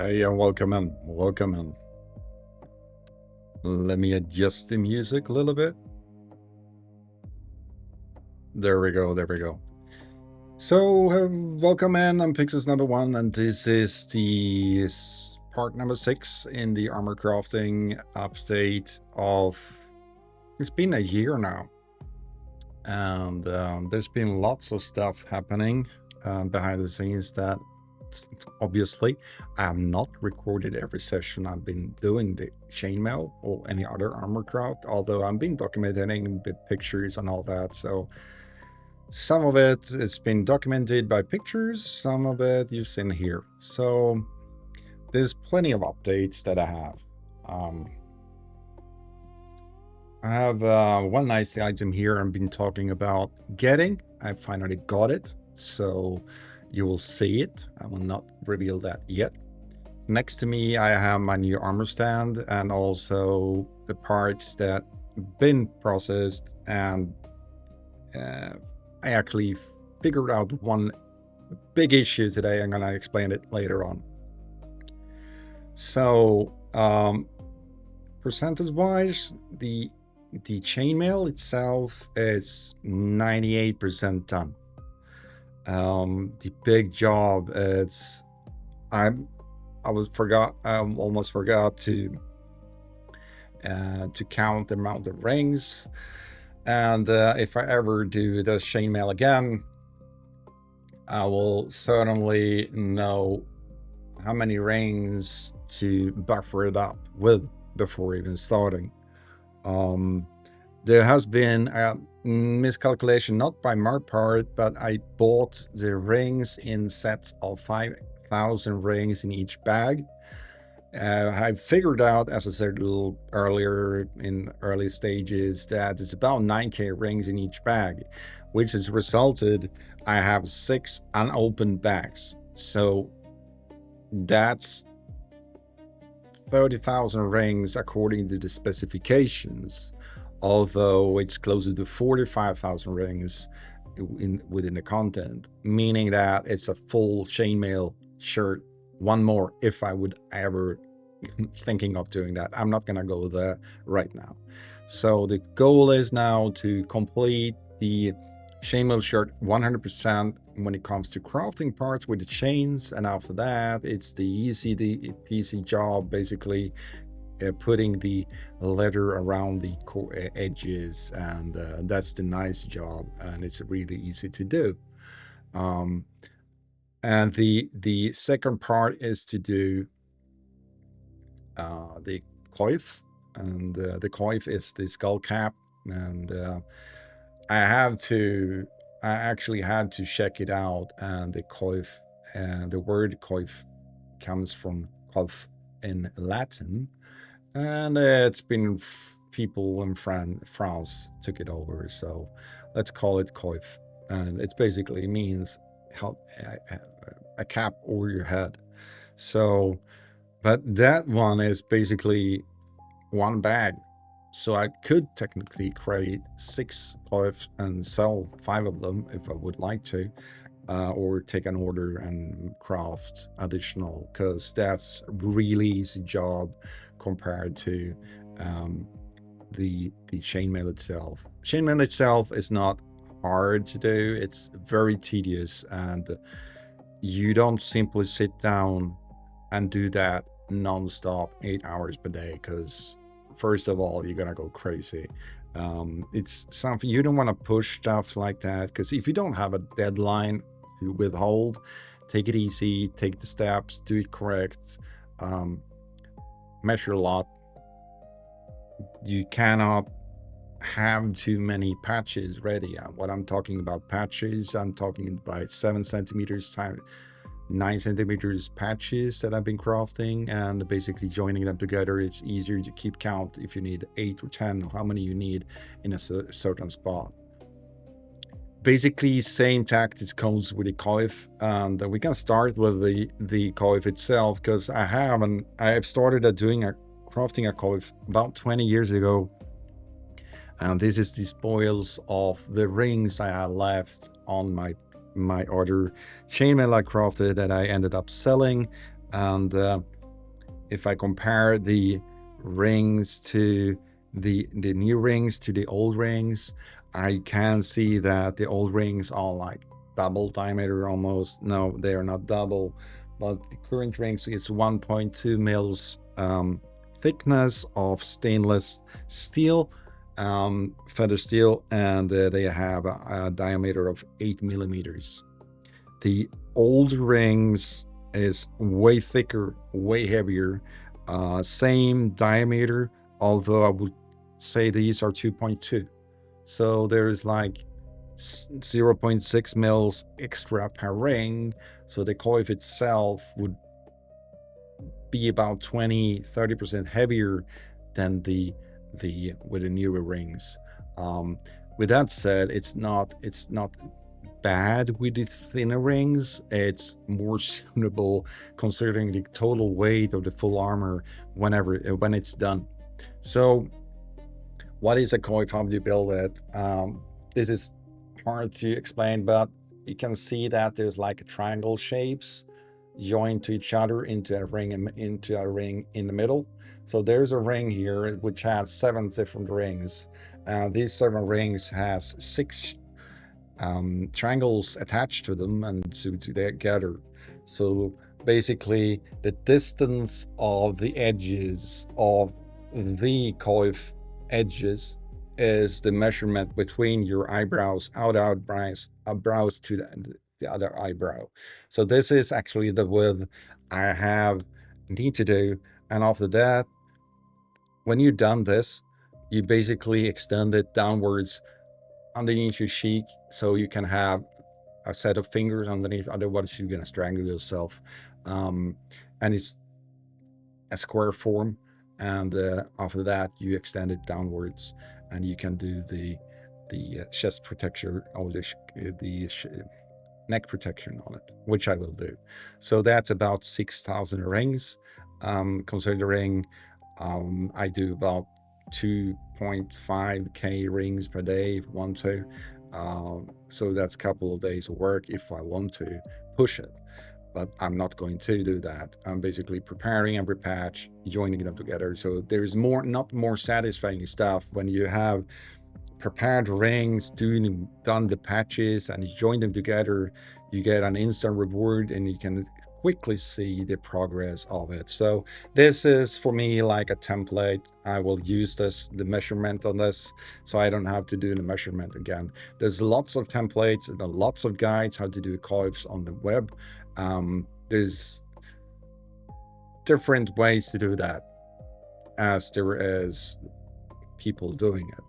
Hey, and welcome in. Welcome in. Let me adjust the music a little bit. There we go. There we go. So, welcome in. I'm Pixels number one, and this is the part number 6 in the armor crafting update of. It's been a year now, and there's been lots of stuff happening behind the scenes that obviously I have not recorded every session I've been doing the chainmail or any other armor craft, although I've been documenting with pictures and all that. So some of it's been documented by pictures, some of it you've seen here. So there's plenty of updates that I have. I have one nice item here I've been talking about getting. I finally got it, so you will see it. I will not reveal that yet. Next to me, I have my new armor stand and also the parts that been processed, and I actually figured out one big issue today. I'm gonna explain it later on. So percentage-wise, the chainmail itself is 98% done. The big job is I almost forgot to count the amount of rings, and if I ever do this chainmail again, I will certainly know how many rings to buffer it up with before even starting. There has been a miscalculation, not by my part, but I bought the rings in sets of 5,000 rings in each bag. I figured out, as I said a little earlier in early stages, that it's about 9k rings in each bag, which has resulted I have 6 unopened bags. So that's 30,000 rings according to the specifications, although it's closer to 45,000 rings within the content, meaning that it's a full chainmail shirt. One more if I would ever thinking of doing that. I'm not gonna go there right now. So the goal is now to complete the chainmail shirt 100% when it comes to crafting parts with the chains, and after that it's the easy peasy job, basically putting the leather around the edges, and that's the nice job, and it's really easy to do. And the second part is to do the coif, and the coif is the skull cap, and I actually had to check it out, and the coif, the word coif comes from coif in Latin, and it's been people in France took it over, so let's call it coif, and it basically means a cap over your head. So, but that one is basically one bag. So I could technically create 6 coifs and sell 5 of them if I would like to, or take an order and craft additional, because that's a really easy job compared to the chainmail itself. Chainmail itself is not hard to do, it's very tedious, and you don't simply sit down and do that non-stop 8 hours per day, because first of all, you're gonna go crazy. It's something you don't want to push stuff like that, because if you don't have a deadline to withhold, take it easy, take the steps, do it correct, measure a lot. You cannot have too many patches ready. What I'm talking about patches, I'm talking about 7 centimeters times 9 centimeters patches that I've been crafting, and basically joining them together. It's easier to keep count if you need 8 or 10, how many you need in a certain spot. Basically same tactics comes with the coif, and we can start with the coif itself, because I have started crafting a coif about 20 years ago, and this is the spoils of the rings I had left on my other chainmail I crafted that I ended up selling, and if I compare the rings to the new rings to the old rings, I can see that the old rings are like double diameter almost. No, they are not double, but the current rings is 1.2 mils thickness of stainless steel, feather steel, and they have a diameter of 8 millimeters. The old rings is way thicker, way heavier, same diameter, although I would say these are 2.2. So there's like 0.6 mils extra per ring. So the coif itself would be about 20-30% heavier than the with the newer rings. With that said, it's not bad with the thinner rings. It's more suitable considering the total weight of the full armor when it's done. So what is a coif? How do you build it? This is hard to explain, but you can see that there's like triangle shapes joined to each other into a ring in the middle. So there's a ring here which has 7 different rings. These 7 rings has 6 triangles attached to them and together. So basically the distance of the edges of the coif edges is the measurement between your eyebrows, brows to the other eyebrow. So this is actually the width I need to do. And after that, when you've done this, you basically extend it downwards underneath your cheek, so you can have a set of fingers underneath, otherwise you're gonna strangle yourself. And it's a square form, and after that you extend it downwards, and you can do the chest protection or the neck protection on it, which I will do. So that's about 6,000 rings, considering I do about 2.5k rings per day if I want to. So that's a couple of days of work if I want to push it, but I'm not going to do that. I'm basically preparing every patch, joining them together. So there's not more satisfying stuff when you have prepared rings, done the patches, and you join them together. You get an instant reward, and you can quickly see the progress of it. So this is for me like a template. I will use the measurement on this, so I don't have to do the measurement again. There's lots of templates and lots of guides how to do coifs on the web. There's different ways to do that, as there is people doing it.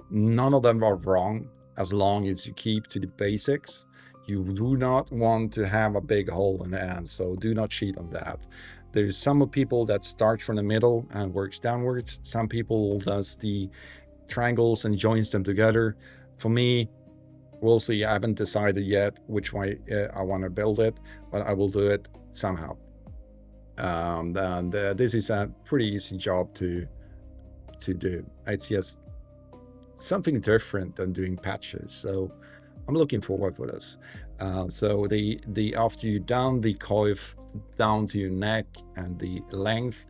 None of them are wrong as long as you keep to the basics. You do not want to have a big hole in the end, so do not cheat on that. There's some people that start from the middle and works downwards. Some people does the triangles and joins them together. For me, we'll see. I haven't decided yet which way I want to build it, but I will do it somehow. And this is a pretty easy job to do. It's just something different than doing patches, so I'm looking forward for this. So after you done the coif down to your neck and the length,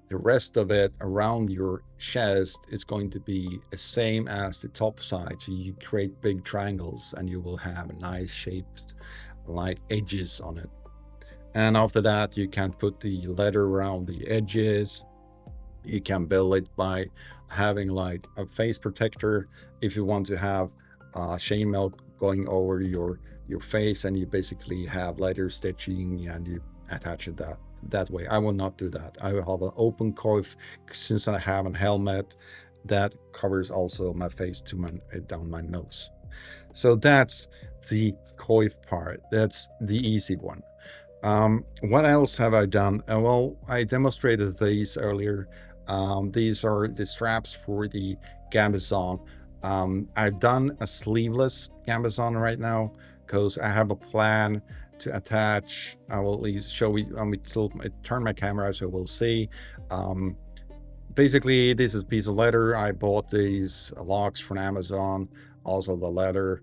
the rest of it around your chest is going to be the same as the top side. So you create big triangles and you will have nice shaped like edges on it. And after that, you can put the leather around the edges. You can build it by having like a face protector if you want to have chainmail going over your face, and you basically have leather stitching and you attach it that way. I will not do that. I will have an open coif, since I have a helmet that covers also my face to down my nose. So that's the coif part. That's the easy one. What else have I done? Well, I demonstrated these earlier. These are the straps for the gambeson. I've done a sleeveless gambeson right now because I have a plan to attach. I will at least show you. Turn my camera so we'll see. Basically, this is a piece of leather. I bought these logs from Amazon. Also, the leather.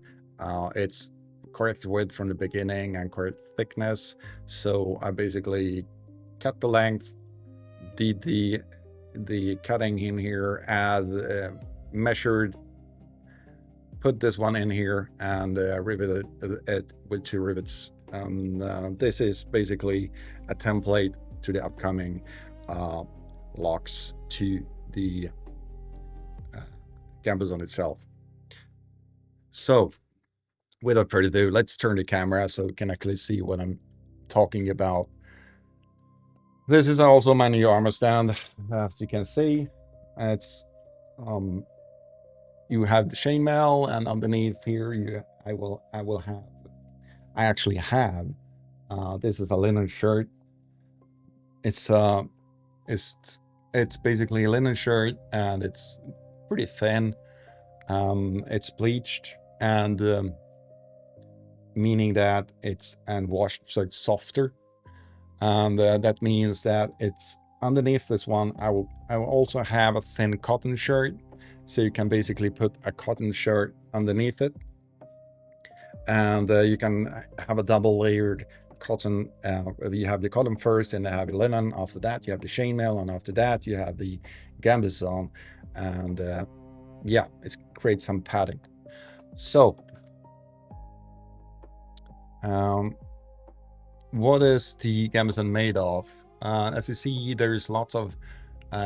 It's correct width from the beginning and correct thickness. So I basically cut the length did the cutting in here as measured, put this one in here and riveted it with 2 rivets. This is basically a template to the upcoming locks to the gambeson itself. So without further ado, let's turn the camera so you can actually see what I'm talking about. This is also my new armor stand. As you can see, it's you have the chainmail, and underneath here I actually have this is a linen shirt. It's basically a linen shirt, and it's pretty thin. It's bleached, and meaning that it's washed, so it's softer. And that means that it's underneath this one. I will also have a thin cotton shirt, so you can basically put a cotton shirt underneath it, and you can have a double layered cotton. You have the cotton first, and you have the linen. After that, you have the chainmail, and after that, you have the gambeson, and yeah, it creates some padding. So what is the gambeson made of? As you see, there's lots of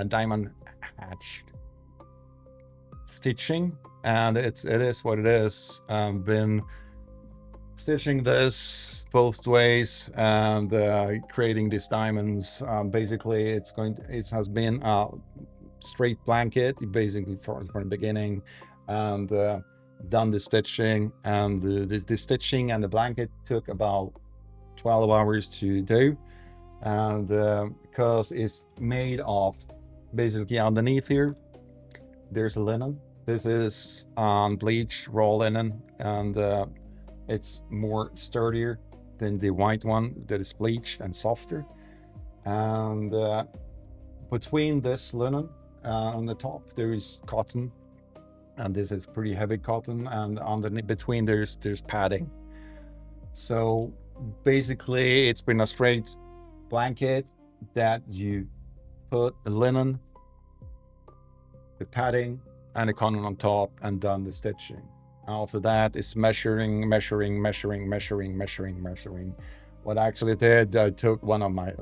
diamond hatched stitching, and it is what it is. Been stitching this both ways and creating these diamonds. Basically, it has been a straight blanket, basically from the beginning, and done the stitching, and the stitching and the blanket took about 12 hours to do, and because it's made of, basically underneath here there's a linen. This is bleached raw linen, and it's more sturdier than the white one that is bleached and softer. And between this linen on the top there is cotton, and this is pretty heavy cotton, and underneath between there's padding. So basically it's been a straight blanket that you put the linen, the padding, and the cotton on top, and done the stitching. After that is measuring. What I actually did, I took one of my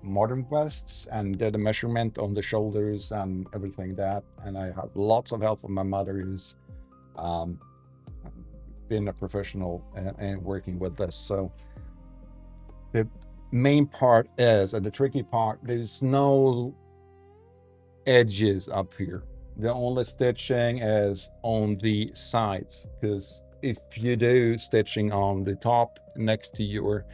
modern vests and did a measurement on the shoulders and everything that, and I have lots of help from my mother, who's been a professional and working with this. So the main part is, and the tricky part, there's no edges up here. The only stitching is on the sides, because if you do stitching on the top next to your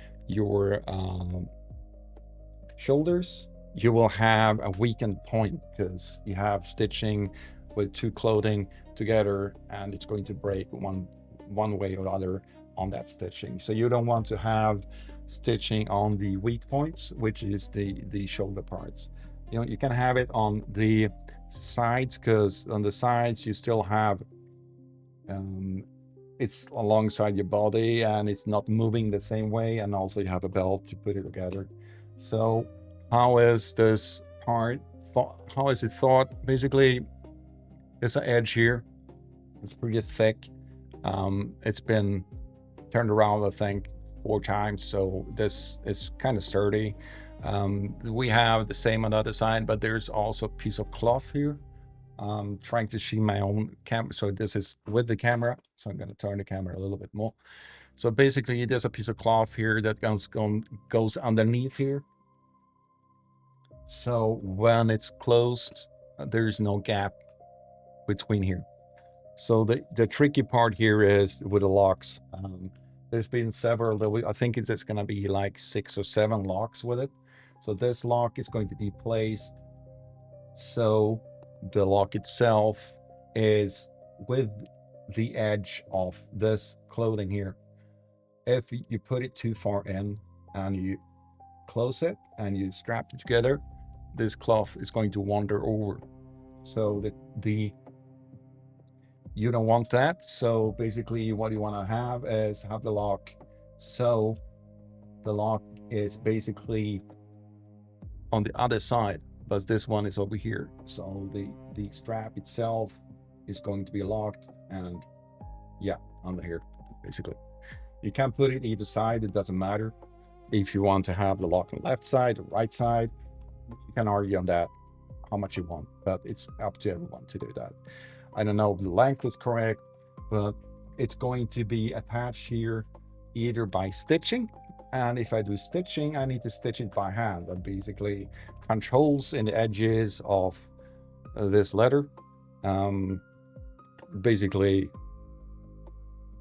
shoulders, you will have a weakened point, because you have stitching with 2 clothing together, and it's going to break one way or other on that stitching. So you don't want to have stitching on the weak points, which is the shoulder parts. You know, you can have it on the sides, because on the sides you still have it's alongside your body and it's not moving the same way, and also you have a belt to put it together. So how is this part how is it thought? Basically, there's an edge here. It's pretty thick. It's been turned around, I think, 4 times, so this is kind of sturdy. We have the same on the other side, but there's also a piece of cloth here. I'm trying to see my own camera, so this is with the camera, so I'm going to turn the camera a little bit more. So basically there's a piece of cloth here that goes underneath here, so when it's closed there's no gap between here. So the tricky part here is with the locks. There's been several, I think it's going to be like 6 or 7 locks with it. So this lock is going to be placed so the lock itself is with the edge of this clothing here. If you put it too far in and you close it and you strap it together, this cloth is going to wander over. So you don't want that. So basically what you want to have is have the lock, so the lock is basically on the other side. but this one is over here. So the strap itself is going to be locked, and yeah, under here, basically. You can put it either side, it doesn't matter. If you want to have the lock on the left side or right side, you can argue on that how much you want, but it's up to everyone to do that. I don't know if the length is correct, but it's going to be attached here either by stitching, and if I do stitching, I need to stitch it by hand and basically punch holes in the edges of this letter. Basically,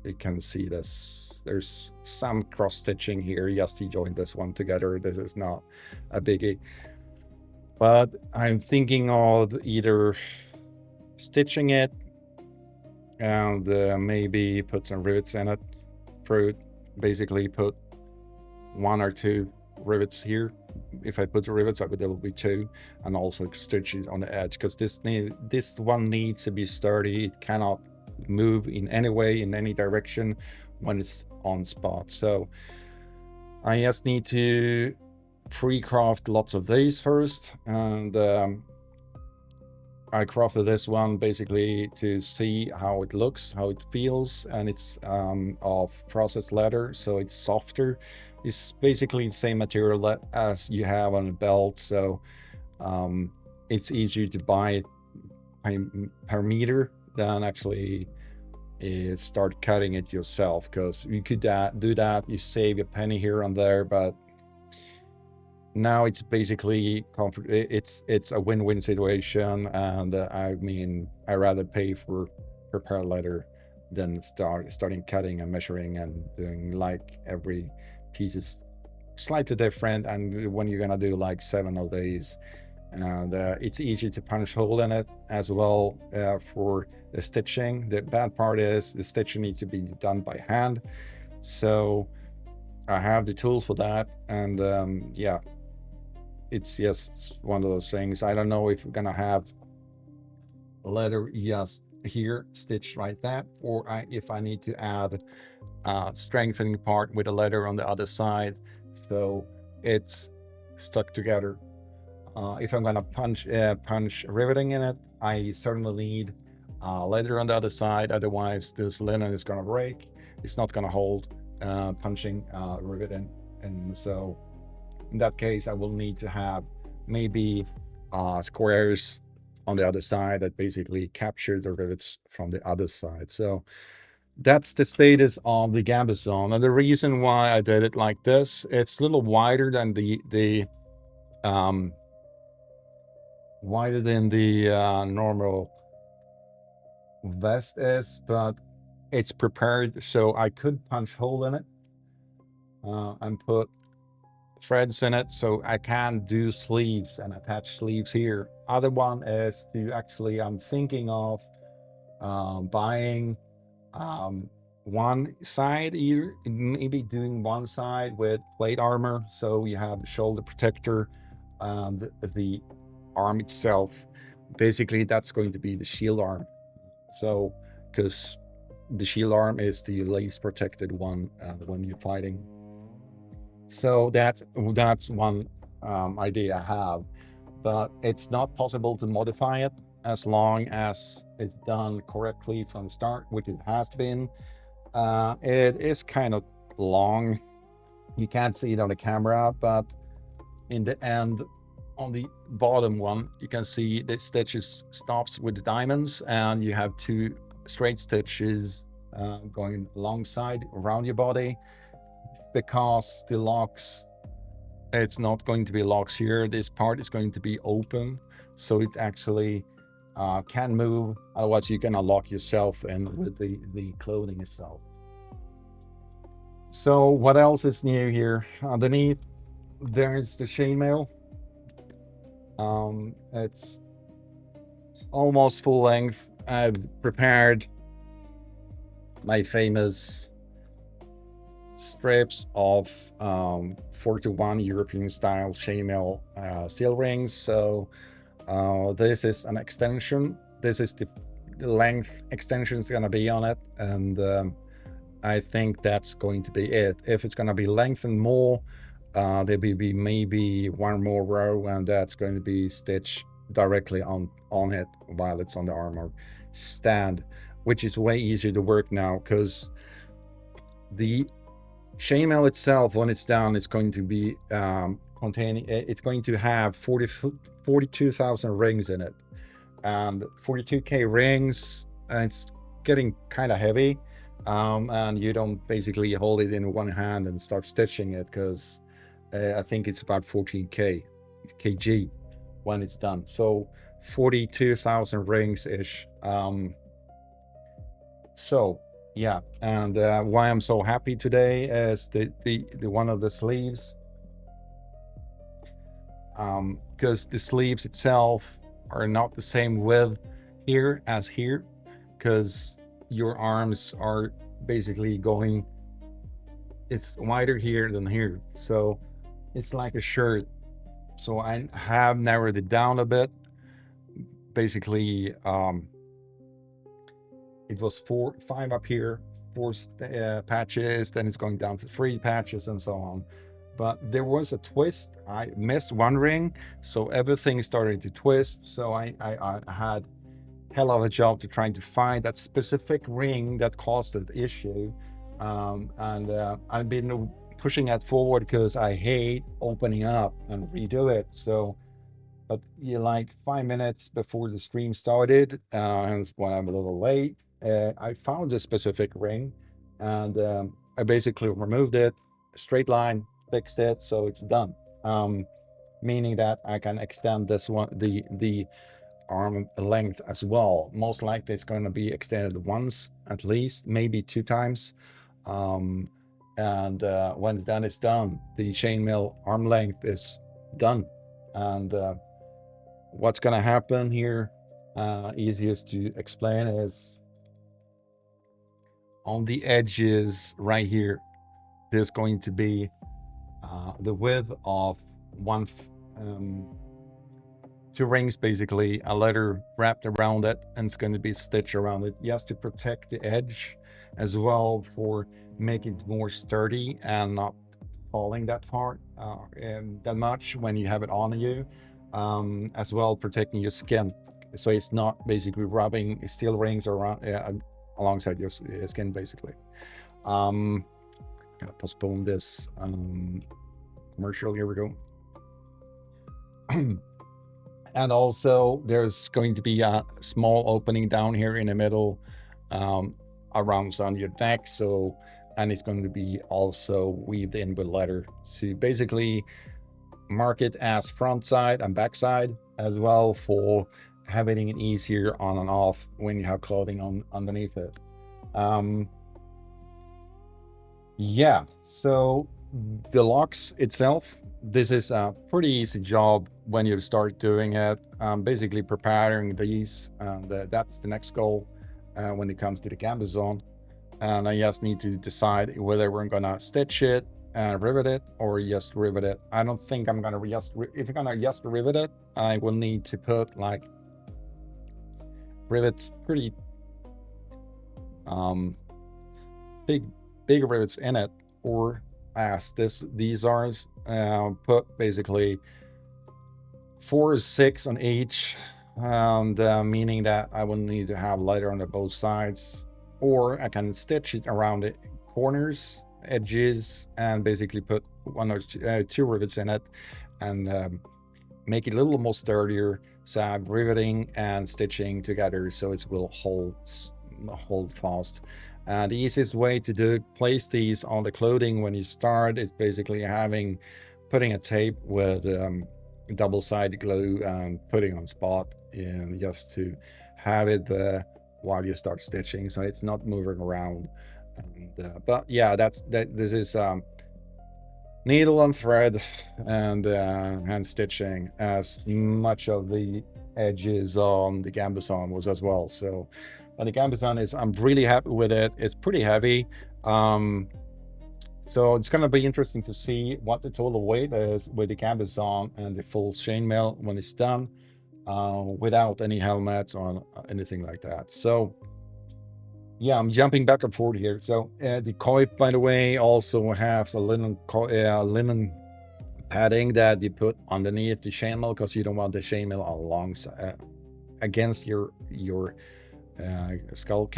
you can see this. There's some cross stitching here just to join this one together. This is not a biggie, but I'm thinking of either stitching it and maybe put some rivets in it. Basically put 1 or 2 rivets here. If I put the rivets, there will be 2, and also stitch it on the edge, because this one needs to be sturdy. It cannot move in any way, in any direction when it's on spot. So I just need to pre-craft lots of these first, and I crafted this one basically to see how it looks, how it feels, and it's of processed leather, so it's softer. It's basically the same material as you have on a belt, so it's easier to buy per meter than actually start cutting it yourself, because you could do that, you save a penny here and there, but now it's basically it's a win-win situation, and I mean, I rather pay for prepared leather than starting cutting and measuring and doing like every piece is slightly different, and when you're gonna do like 7 of these, and it's easy to punch hole in it as well for the stitching. The bad part is the stitching needs to be done by hand, so I have the tools for that, and yeah, it's just one of those things. I don't know if we're gonna have leather just here stitched like that, or if I need to add strengthening part with a leather on the other side, so it's stuck together. If I'm gonna punch riveting in it, I certainly need leather on the other side, otherwise this linen is gonna break. It's not gonna hold punching riveting, and so in that case I will need to have maybe squares on the other side that basically capture the rivets from the other side. So that's the status of the gambeson, and the reason why I did it like this, it's a little wider than the normal vest is, but it's prepared so I could punch hole in it and put threads in it, so I can do sleeves and attach sleeves here. Other one is to actually, I'm thinking of buying one side here, maybe doing one side with plate armor, so you have the shoulder protector and the arm itself. Basically that's going to be the shield arm, so because the shield arm is the least protected one when you're fighting. So that's one idea I have, but it's not possible to modify it as long as it's done correctly from the start, which it has been. It is kind of long. You can't see it on the camera, but in the end, on the bottom one, you can see the stitches stops with the diamonds, and you have 2 straight stitches going alongside around your body. Because the locks, it's not going to be locks here. This part is going to be open, so it actually can move. Otherwise, you're gonna lock yourself in with the clothing itself. So what else is new here? Underneath, there's the chainmail. It's almost full length. I've prepared my famous strips of 4-to-1 European style chainmail seal rings. So this is an extension. This is the length extension is going to be on it, and I think that's going to be it. If it's going to be lengthened more, There will be maybe one more row, and that's going to be stitched directly on it while it's on the Armour stand, which is way easier to work now because the chainmail itself, when it's done, it's going to be it's going to have 42,000 rings in it, and 42k rings. It's getting kind of heavy, and you don't basically hold it in one hand and start stitching it because I think it's about 14k kg when it's done. So 42,000 rings ish. So yeah, and why I'm so happy today is the one of the sleeves, because the sleeves itself are not the same width here as here, because your arms are basically going, it's wider here than here, so it's like a shirt. So I have narrowed it down a bit. Basically, it was 5 up here, 4 patches, then it's going down to 3 patches and so on. But there was a twist. I missed one ring, so everything started to twist. So I had hell of a job to trying to find that specific ring that caused the issue. I've been pushing that forward because I hate opening up and redo it. So, but like 5 minutes before the stream started, and when I'm a little late, I found a specific ring, and I basically removed it, straight line, fixed it, so it's done. Meaning that I can extend this one, the arm length as well. Most likely it's going to be extended once at least, maybe 2 times. When it's done, it's done. The chainmail arm length is done. And what's going to happen here, easiest to explain, is on the edges right here, there's going to be the width of 2 rings, basically a letter wrapped around it, and it's going to be stitched around it, just to protect the edge as well, for making it more sturdy and not falling that far that much when you have it on you, as well protecting your skin, so it's not basically rubbing steel rings around alongside your skin, basically. Gonna postpone this commercial. Here we go. And also there's going to be a small opening down here in the middle, around on your neck, so, and it's going to be also weaved in with leather to basically mark it as front side and back side as well, for having it easier on and off when you have clothing on underneath it. Yeah, so the locks itself, this is a pretty easy job when you start doing it. Basically preparing these, and that's the next goal when it comes to the gambeson. And I just need to decide whether we're gonna stitch it and rivet it, or just rivet it. I don't think I'm gonna if you're gonna just rivet it, I will need to put like rivets, pretty big rivets in it, or as these are, put basically 4 or 6 on each, and meaning that I will need to have leather on both sides, or I can stitch it around the corners, edges, and basically put 1 or 2 rivets in it, and make it a little more sturdier, so I'm riveting and stitching together so it will hold fast. The easiest way to place these on the clothing when you start is basically putting a tape with double-sided glue and putting on spot, and just to have it while you start stitching, so it's not moving around. But yeah, this is needle and thread and hand stitching, as much of the edges on the gambeson was as well. So, but the gambeson I'm really happy with it. It's pretty heavy. So it's going to be interesting to see what the total weight is with the gambeson and the full chainmail when it's done, without any helmets or anything like that. So yeah, I'm jumping back and forth here. So the coif, by the way, also has a linen padding that you put underneath the chainmail, because you don't want the chainmail alongside against your skull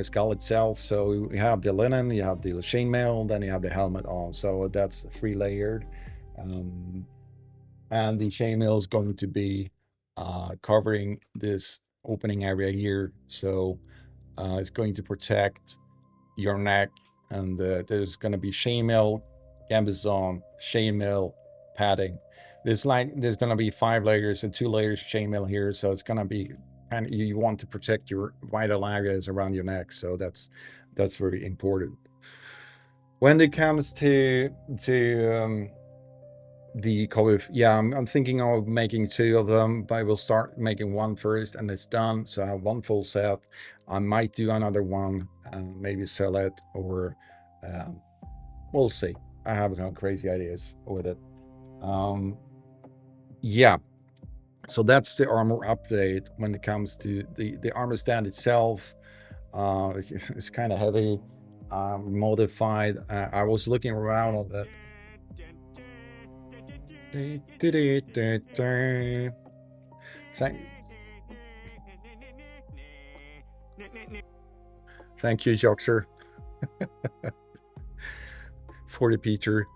skull itself. So you have the linen, you have the chainmail, then you have the helmet on. So that's 3-layered, and the chainmail is going to be covering this opening area here. So it's going to protect your neck, and there's going to be chainmail, gambeson, chainmail, padding. There's going to be 5 layers and 2 layers of chainmail here, so it's going to be, and you want to protect your vital areas around your neck, so that's very important. When it comes to the coif, yeah, I'm thinking of making 2 of them, but I will start making 1 first, and it's done. So I have 1 full set. I might do another one and maybe sell it, or we'll see. I have some crazy ideas with it. Yeah, so that's the Armour update. When it comes to the Armour stand itself, it's kind of heavy, modified. I was looking around on that. Thank you, Joxer, for the Peter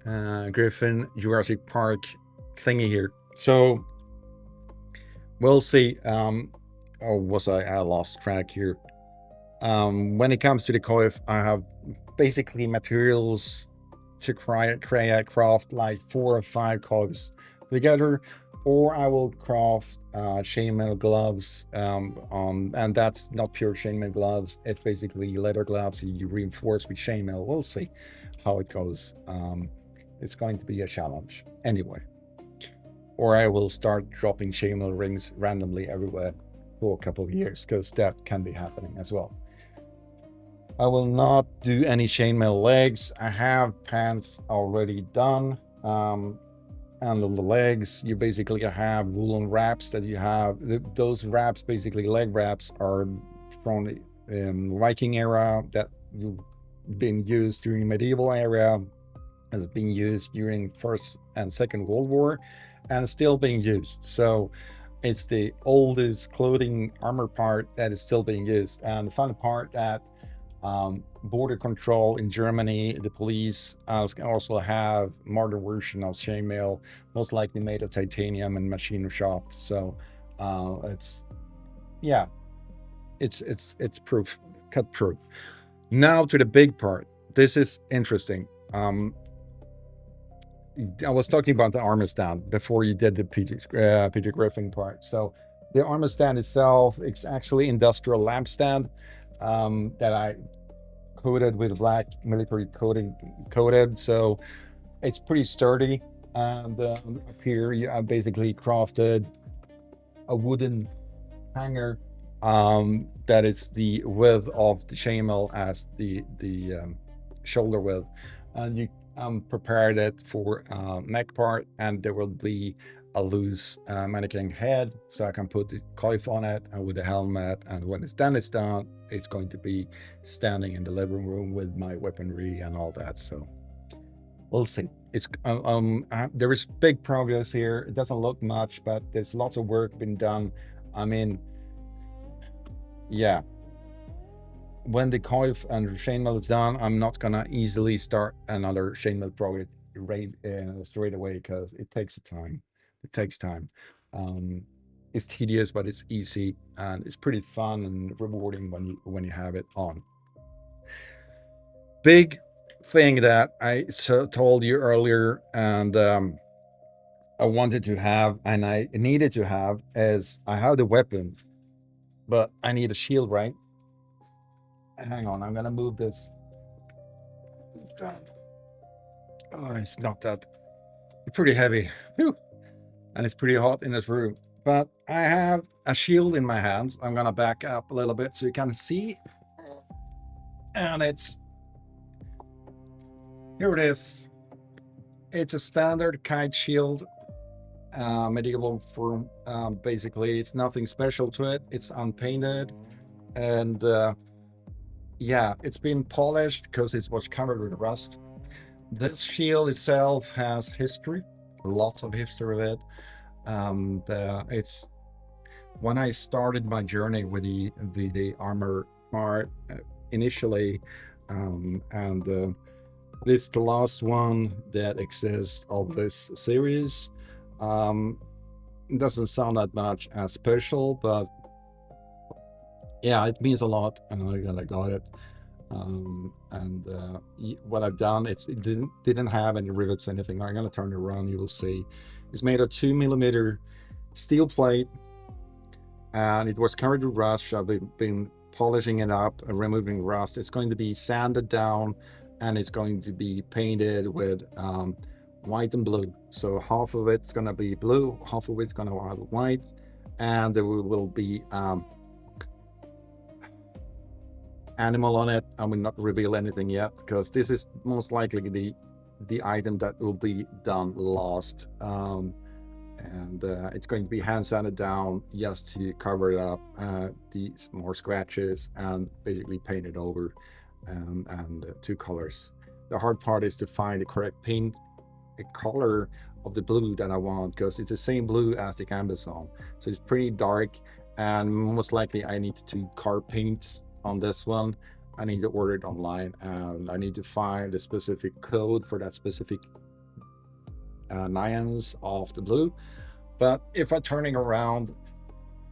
Griffin Jurassic Park thingy here. So we'll see. I lost track here. When it comes to the coif, I have basically materials to craft like 4 or 5 coifs together, or I will craft chainmail gloves, and that's not pure chainmail gloves. It's basically leather gloves you reinforce with chainmail. We'll see how it goes. It's going to be a challenge anyway. Or I will start dropping chainmail rings randomly everywhere for a couple of years, because that can be happening as well. I will not do any chainmail legs. I have pants already done. And on the legs, you basically have woolen wraps that you have. Those wraps, basically leg wraps, are from the Viking era, that been used during medieval era, has been used during First and Second World War, and still being used. So it's the oldest clothing armor part that is still being used. And the fun part that border control in Germany, the police also have modern version of chainmail, most likely made of titanium and machine shopped. So it's proof, cut proof. Now to the big part. This is interesting. I was talking about the armor stand before you did the Peter Griffin part. So the armor stand itself, it's actually industrial lamp stand that I coated with black military coated. So it's pretty sturdy. And up here, I basically crafted a wooden hanger that is the width of the chainmail as the shoulder width, and you prepared it for neck part, and there will be a loose mannequin head, so I can put the coif on it and with the helmet, and when it's done, it's going to be standing in the living room with my weaponry and all that. So we'll see. It's there is big progress here. It doesn't look much, but there's lots of work been done. I mean, yeah, when the coif and chainmail is done, I'm not gonna easily start another chainmail project straight away, because it takes time. It takes time. It's tedious, but it's easy, and it's pretty fun and rewarding when you have it on. Big thing that I told you earlier, and I wanted to have, and I needed to have, is I have the weapon, but I need a shield, right? Hang on, I'm gonna move this. Oh, it's not that. It's pretty heavy. Whew. And it's pretty hot in this room. But I have a shield in my hands. I'm gonna back up a little bit so you can see. And here it is. It's a standard kite shield, medieval form. Basically, it's nothing special to it. It's unpainted, and yeah, it's been polished because it was covered with rust. This shield itself has history, lots of history of it. It's when I started my journey with the Armour part initially, and this is the last one that exists of this series. Um, it doesn't sound that much as special, but yeah, it means a lot, and I got it. What I've done, it didn't have any rivets, anything. I'm gonna turn it around. You will see, it's made of 2mm steel plate, and it was covered with rust. I've been polishing it up and removing rust. It's going to be sanded down, and it's going to be painted with white and blue. So half of it's gonna be blue, half of it's gonna have white, and there will be animal on it. I will not reveal anything yet, because this is most likely the item that will be done last. It's going to be hand sanded down just to cover it up, these more scratches, and basically paint it over, and two colors. The hard part is to find the correct paint color of the blue that I want, because it's the same blue as the gambeson, so it's pretty dark, and most likely I need to carb paint on this one. I need to order it online, and I need to find the specific code for that specific nuance of the blue. But if I'm turning around,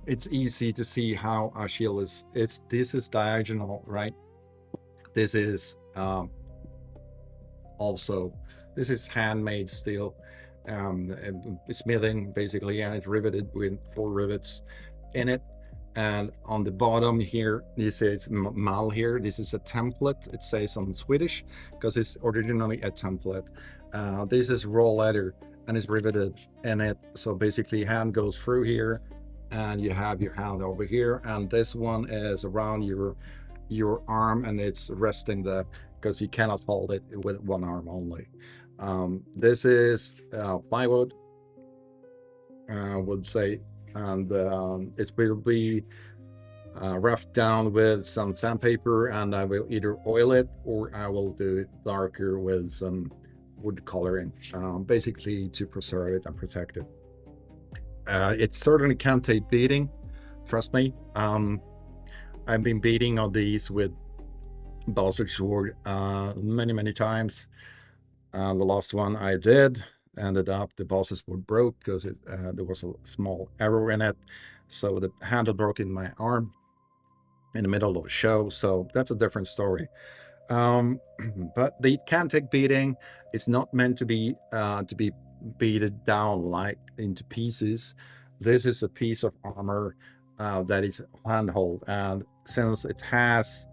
it's easy to see how a shield is. This is diagonal, right? This is also, this is handmade steel, smithing basically, and it's riveted with 4 rivets in it. And on the bottom here, this is mal here. This is a template. It says on Swedish because it's originally a template. This is raw leather, and it's riveted in it. So basically, hand goes through here, and you have your hand over here, and this one is around your arm, and it's resting there because you cannot hold it with one arm only. This is plywood, I would say, and it will be roughed down with some sandpaper, and I will either oil it or I will do it darker with some wood coloring, basically to preserve it and protect it. It certainly can take beating, trust me. I've been beating on these with balsa sword many times. The last one I did ended up the balsa sword broke because there was a small error in it, so the handle broke in my arm in the middle of the show. So that's a different story. But they can take beating. It's not meant to be beaten down like into pieces. This is a piece of armor that is handhold, and since it has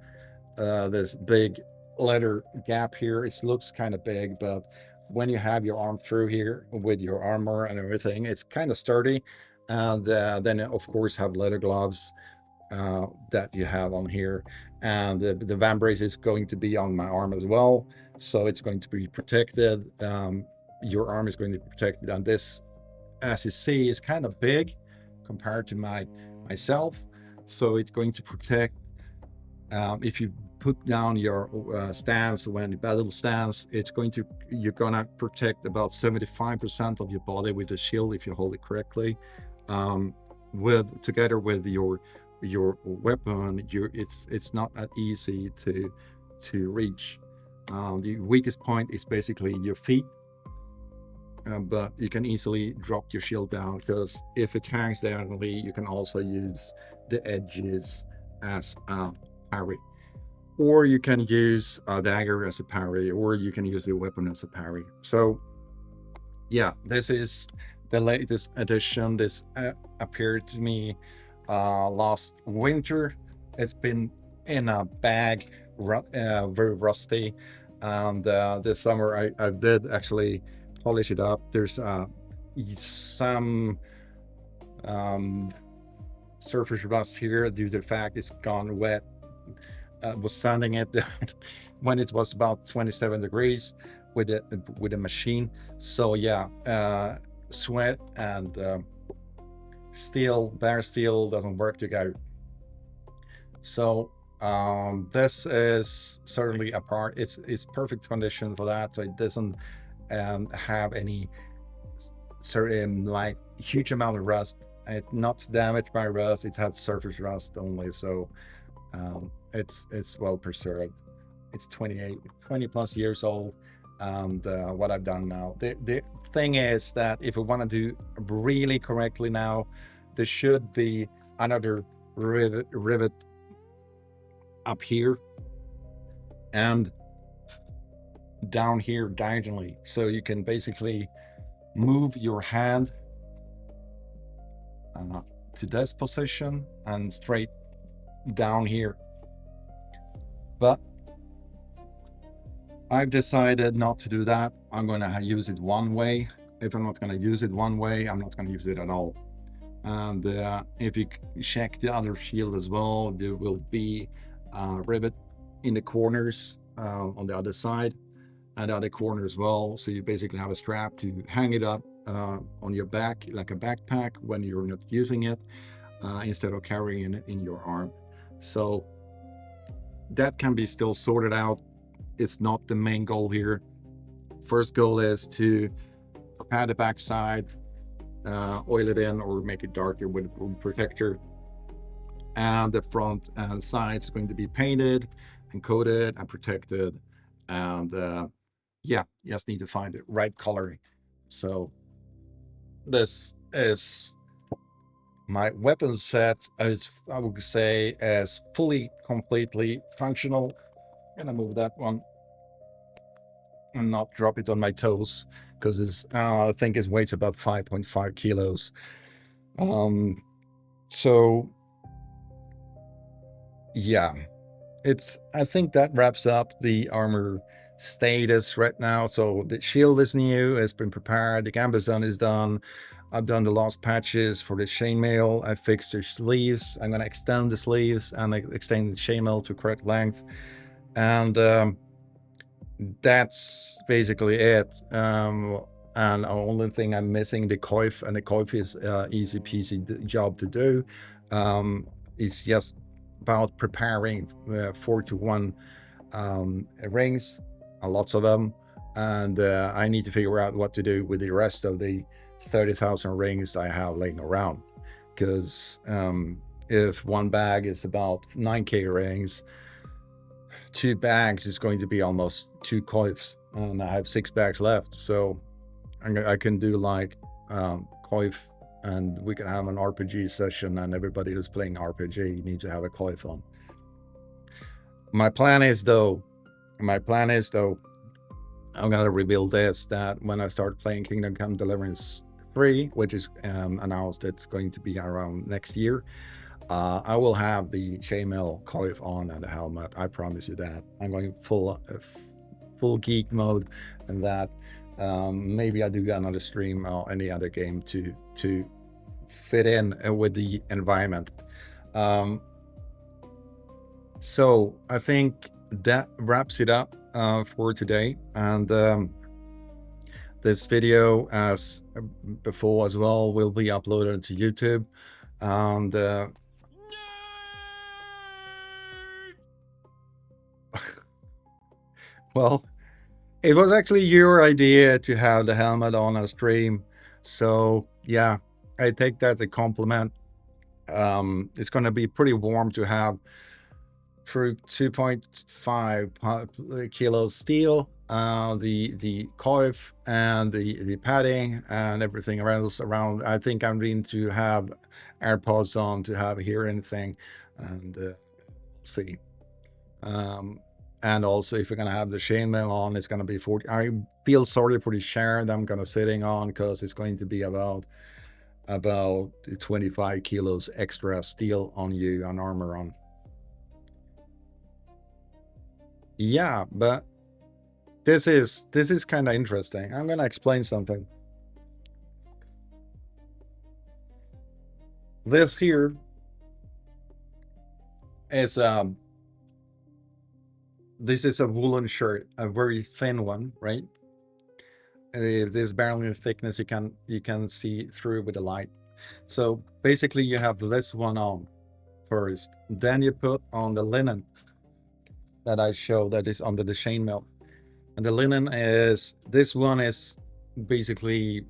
this big leather gap here, it looks kind of big, but when you have your arm through here with your armor and everything, it's kind of sturdy. And then of course have leather gloves that you have on here, and the vambrace is going to be on my arm as well, so it's going to be protected. Your arm is going to be protected, and this, as you see, is kind of big compared to myself, so it's going to protect. If you put down your stance when the battle stance, you're gonna protect about 75% of your body with the shield if you hold it correctly. Together with your weapon, it's not that easy to reach. The weakest point is basically your feet, but you can easily drop your shield down, because if it hangs diagonally, you can also use the edges as a parry, or you can use a dagger as a parry, or you can use the weapon as a parry. So yeah, this is the latest edition. This appeared to me last winter. It's been in a bag, very rusty, and this summer I did actually polish it up. There's some surface rust here due to the fact it's gone wet. Was sanding it when it was about 27 degrees with a machine. So yeah, sweat and bare steel doesn't work together. So This is certainly a part. It's perfect condition for that. So it doesn't have any certain like huge amount of rust. It's not damaged by rust. It has surface rust only. So it's well preserved. It's 20 plus years old. And what I've done now, the thing is that if we want to do really correctly now, there should be another rivet up here and down here diagonally. So you can basically move your hand to this position and straight down here. But I've decided not to do that. I'm going to use it one way. If I'm not going to use it one way, I'm not going to use it at all. And if you check the other shield as well, there will be a rivet in the corners on the other side and the other corner as well. So you basically have a strap to hang it up on your back like a backpack when you're not using it, instead of carrying it in your arm. So that can be still sorted out. It's not the main goal here. First goal is to pad the backside, oil it in or make it darker with a protector, and the front and sides is going to be painted and coated and protected. And yeah, you just need to find the right coloring. So this is my weapon set. Is, I would say, as fully completely functional. I'm gonna move that one and not drop it on my toes because it's I think it weighs about 5.5 kilos. So yeah, I think that wraps up the armor status right now. So the shield is new, it's been prepared, the gambeson is done. I've done the last patches for the chainmail. I fixed the sleeves. I'm going to extend the sleeves and extend the chainmail to correct length. And that's basically it. And the only thing I'm missing, the coif, and the coif is easy peasy job to do. It's just about preparing 4 to 1 rings, lots of them, and I need to figure out what to do with the rest of the 30,000 rings I have laying around, because if one bag is about 9k rings, 2 bags is going to be almost 2 coifs, and I have 6 bags left. So I can do like coif, and we can have an RPG session, and everybody who's playing RPG needs to have a coif on. My plan is though, I'm gonna reveal this, that when I start playing Kingdom Come Deliverance 3, which is announced it's going to be around next year, I will have the chainmail coif on and the helmet. I promise you that. I'm going full geek mode, and that maybe I'll do another stream or any other game to fit in with the environment. So I think that wraps it up for today. And this video, as before as well, will be uploaded to YouTube. And well, it was actually your idea to have the helmet on a stream. So yeah, I take that as a compliment. It's going to be pretty warm to have for 2.5 kilos steel, the coif and the padding and everything around. I think I'm going to have AirPods on to hear anything, and see. And also, if we're gonna have the chainmail on, it's gonna be 40. I feel sorry for the chair that I'm gonna sitting on, because it's going to be about 25 kilos extra steel on you and armor on. Yeah, but this is kind of interesting. I'm gonna explain something. This here is this is a woolen shirt, a very thin one, right? This barely thickness, you can see through with the light. So basically you have this one on, first. Then you put on the linen that I showed that is under the chainmail. And the linen is, this one is basically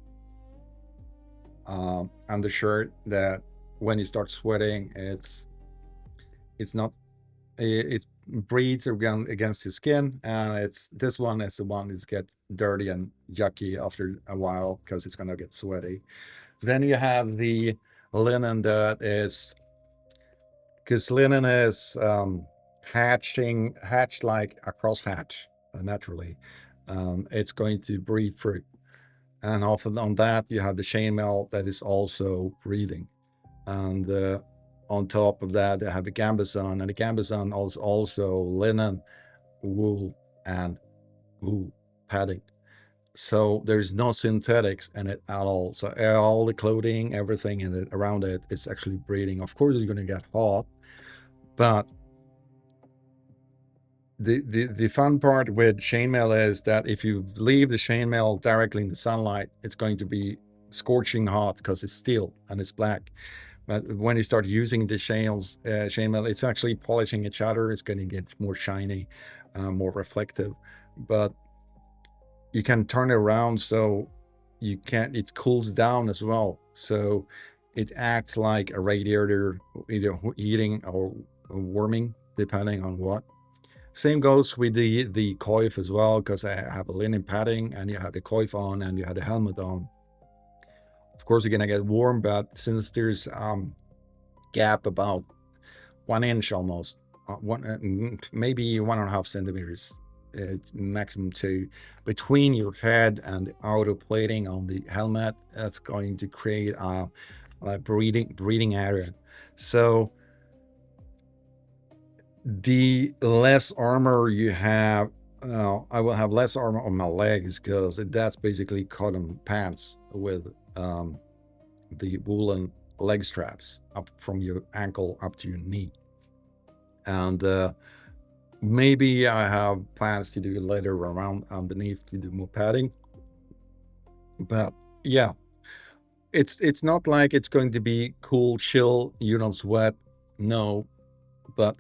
undershirt that when you start sweating, it's not, it breathes against your skin, and it's, this one is the one that gets dirty and yucky after a while because it's gonna get sweaty. Then you have the linen that is, because linen is hatched like a crosshatch naturally. It's going to breathe through, and often on that you have the chainmail that is also breathing, and on top of that I have the gambeson, and the gambeson is also linen, wool, and wool padding. So there's no synthetics in it at all. So all the clothing, everything in it around it is actually breathing. Of course, it's going to get hot, but the fun part with chainmail is that if you leave the chainmail directly in the sunlight, it's going to be scorching hot because it's steel and it's black. But when you start using the chainmail, it's actually polishing each other. It's going to get more shiny, more reflective. But you can turn it around so you can, it cools down as well. So it acts like a radiator, either heating or warming, depending on what. Same goes with the coif as well, because I have a linen padding and you have the coif on and you have the helmet on. Of course, you're gonna get warm, but since there's gap about 1 inch almost, maybe 1.5 centimeters, it's maximum 2, between your head and the outer plating on the helmet, that's going to create a breathing area. So the less armor you have, I will have less armor on my legs because that's basically cotton pants with the woolen leg straps up from your ankle up to your knee. And maybe I have plans to do leather around underneath to do more padding. But yeah, it's not like it's going to be cool, chill, you don't sweat. No, but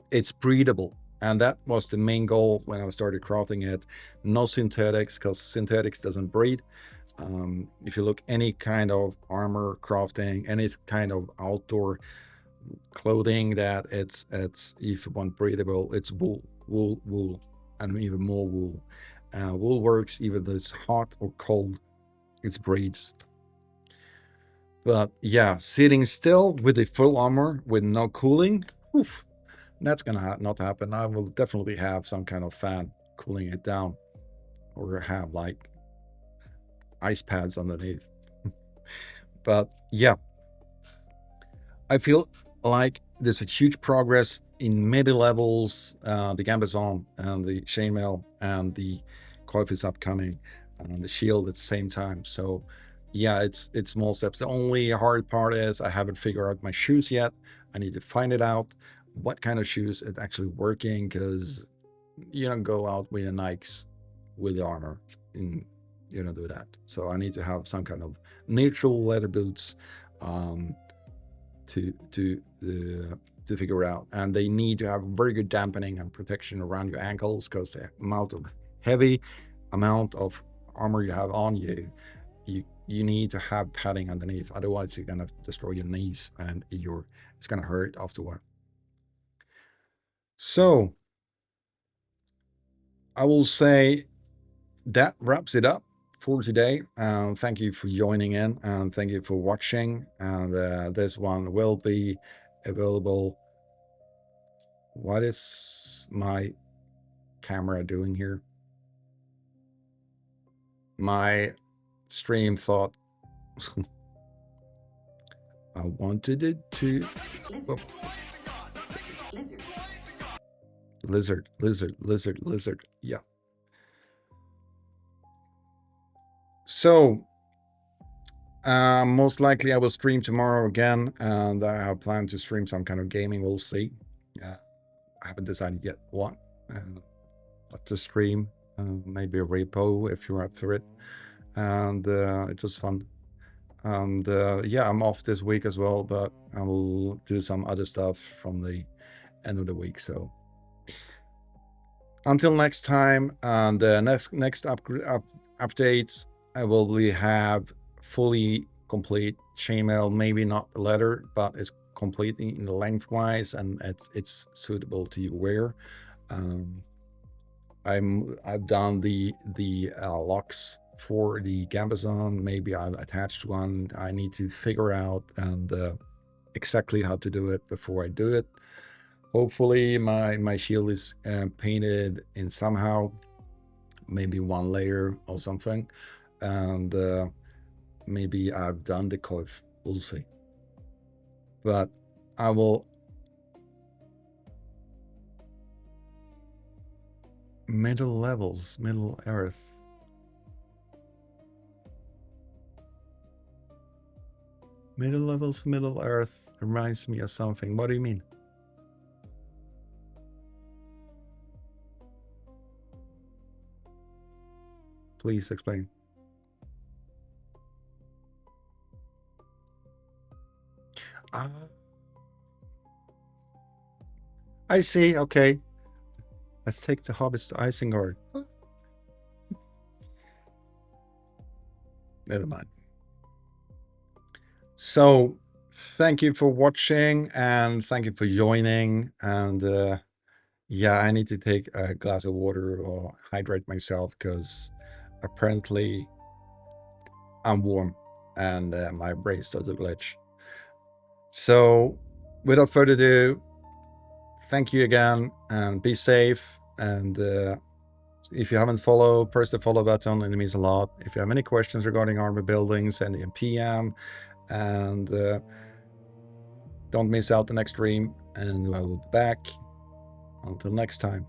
it's breathable. And that was the main goal when I started crafting it. No synthetics, because synthetics doesn't breathe. If you look any kind of armor crafting, any kind of outdoor clothing that it's if you want breathable, it's wool, and even more wool. Wool works even though it's hot or cold, it breathes. But yeah, sitting still with a full armor with no cooling, oof, that's gonna not happen. I will definitely have some kind of fan cooling it down, or have like ice pads underneath. But yeah, I feel like there's a huge progress in many levels. The gambeson and the chainmail and the coif is upcoming, and the shield at the same time. So yeah, it's small steps. The only hard part is I haven't figured out my shoes yet. I need to find it out what kind of shoes it's actually working, because you don't go out with your Nikes with the armor, and you don't do that. So I need to have some kind of neutral leather boots to figure out, and they need to have very good dampening and protection around your ankles, because the heavy amount of armor you have on you, you need to have padding underneath, otherwise you're gonna destroy your knees and it's gonna hurt after a while. So I will say that wraps it up for today. Thank you for joining in, and thank you for watching. And this one will be available. What is my camera doing here? My stream thought I wanted it to lizard. Yeah. So most likely I will stream tomorrow again, and I have planned to stream some kind of gaming. We'll see. I haven't decided yet what to stream. Maybe a repo if you're up for it. And it was fun. And yeah, I'm off this week as well, but I will do some other stuff from the end of the week. So until next time, and the next updates, I will have fully complete chainmail. Maybe not the leather, but it's completely in the lengthwise, and it's suitable to wear. I've done the locks for the gambeson. Maybe I've attached one. I need to figure out and exactly how to do it before I do it. Hopefully my shield is painted in somehow, maybe one layer or something, and maybe I've done the coif. We'll see. But I will middle levels, middle earth. Middle levels, middle earth reminds me of something. What do you mean? Please explain. I see. Okay. Let's take the hobbits to Isengard. Never mind. So, thank you for watching, and thank you for joining. And yeah, I need to take a glass of water or hydrate myself, because apparently I'm warm and my brain starts to glitch. So, without further ado, thank you again, and be safe. And if you haven't followed, press the follow button. It means a lot. If you have any questions regarding Armour buildings, send me a PM. And don't miss out the next stream, and I will be back. Until next time.